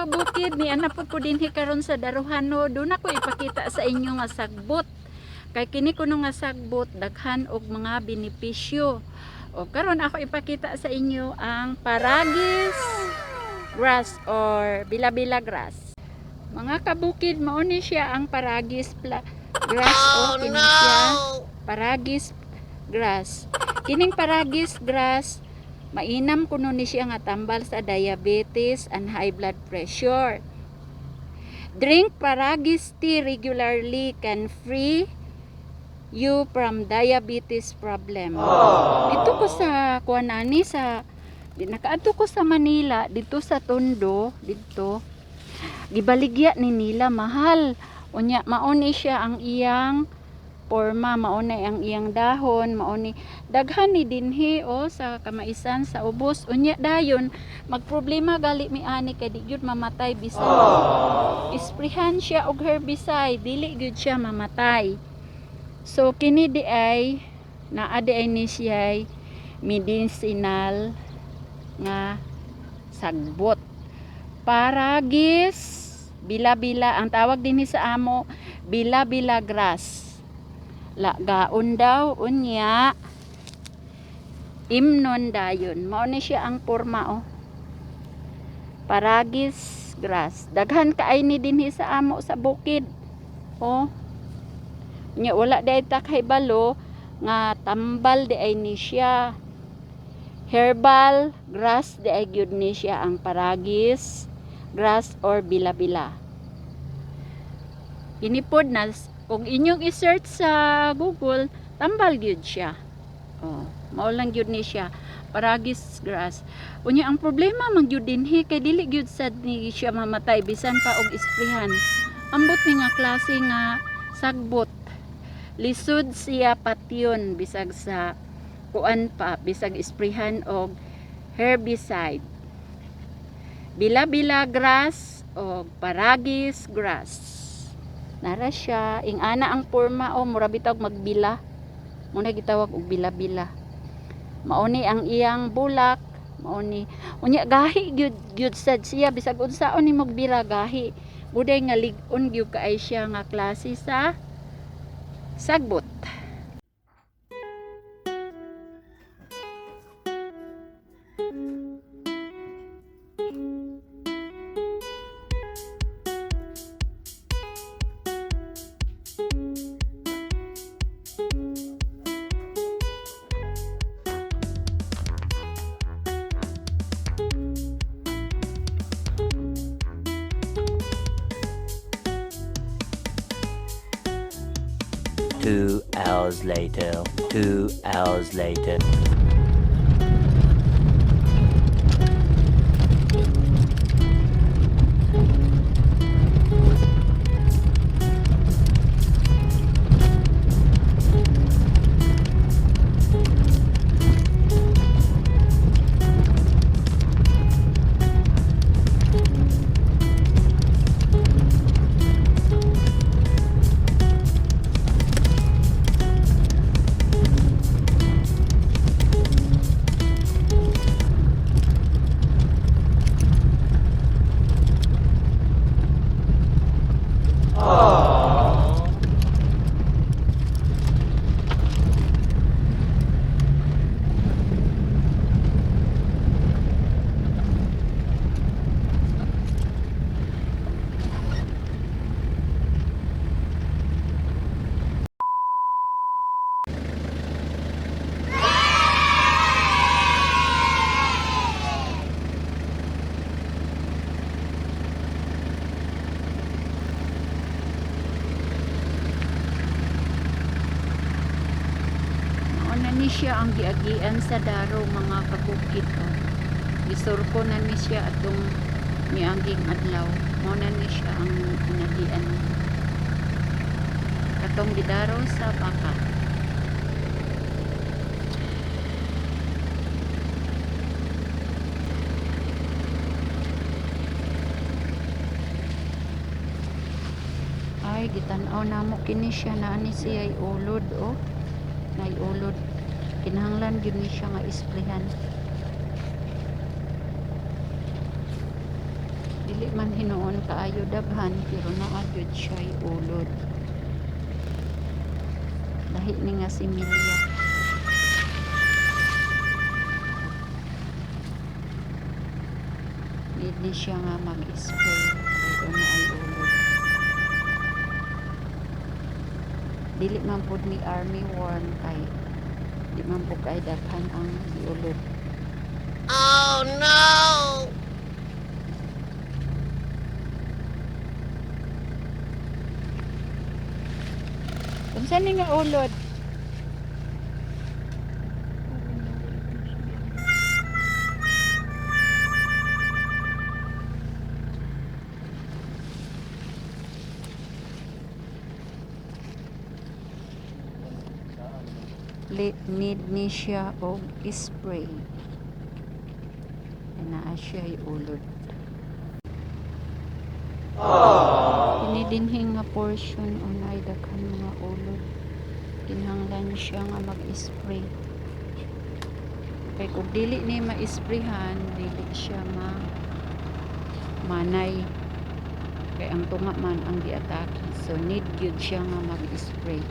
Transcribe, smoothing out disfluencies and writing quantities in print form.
bukid ni ana po ko dinhi karon sa Daruhano. Doon ako ipakita sa inyo nga sagbot. Kay kini kuno nga sagbot daghan og mga benepisyo. O karon ako ipakita sa inyo ang Paragis grass or Bila-Bila grass. Mga kabukid, mao ni siya ang Paragis grass o kini siya Paragis grass. Kining Paragis grass mainam kuno ni siya nga tambal sa diabetes and high blood pressure. Drink Paragis tea regularly can free you from diabetes problem. Dito ko sa kuanani sa nakaadto ko sa Manila dito sa Tondo dito gibaligya ni nila mahal unya mauni siya ang iyang porma, mauni ang iyang dahon, mauni daghan ni dinhi o sa kamaisan sa ubos unya dayon magproblema gali mi ani kay di gyud mamatay bisan isprihan siya og herbicide dili gyud siya mamatay. So kini di ay naa di ay ni siya medicinal nga sagbot. Paragis Bila-Bila ang tawag dinhi sa amo, Bila-Bila grass. Gaon daw unya imnon dayon. Mao ni siya ang porma oh. Paragis grass. Daghan kaay ni dinhi sa amo sa bukid. Oh. Nya wala day takay balo nga tambal di ay ni siya. Herbal grass di ay gyud ni siya ang Paragis grass or Bila-Bila. Inipod na kung inyong i-search sa Google, tambal gyud siya. Oh, mao lang gyud ni siya Paragis grass. Unya ang problema man gyud dinhi kay dili gyud sad ni siya mamatay bisan pa og isprihan. Ambot ni nga klase nga sagbot. Lisod siya patyon bisag sa kuan pa bisag isprihan og herbicide. Bila-Bila grass o Paragis grass. Nara siya ingana ang porma o mura bitaw magbila. Muna gitawag og Bila-Bila. Mauni ang iyang bulak, mauni unya gahi gyud sad siya bisag unsaon ni magbira gahi. Buday nga lig-on gyud kaay siya nga klase sa sagbot. Two hours later. Ni siya ang giagian sa Daro mga kabukid oh. Gisurko na ni siya atong miaging adlaw. Mao na ni siya ang ginagian. Katong gidaro sa baka. Ay gitan-aw namo kini siya na ani siya ulod oh. Nay ulod. Kinahanglan gyud ni siya nga isprehan. Dili man hinuon kaayo daghan pero naa jud siya ulod. Lahi ni nga si Milya. Need ni siya nga mag-spray kay na ay ulod. Dili man pud ni army worm kay di man po kay daghan ang giulod. Oh no! Unsa ni nga ulod? Need ni siya og spray. Naa siya ulod. Ini dinhing nga portion unay daghan mga ulod. Kinahanglan siya nga mag-spray. Kay kung dili ni ma-sprayhan, dili siya manay. Kay ang tunga man ang giatake. So need gyud siya nga mag-spray.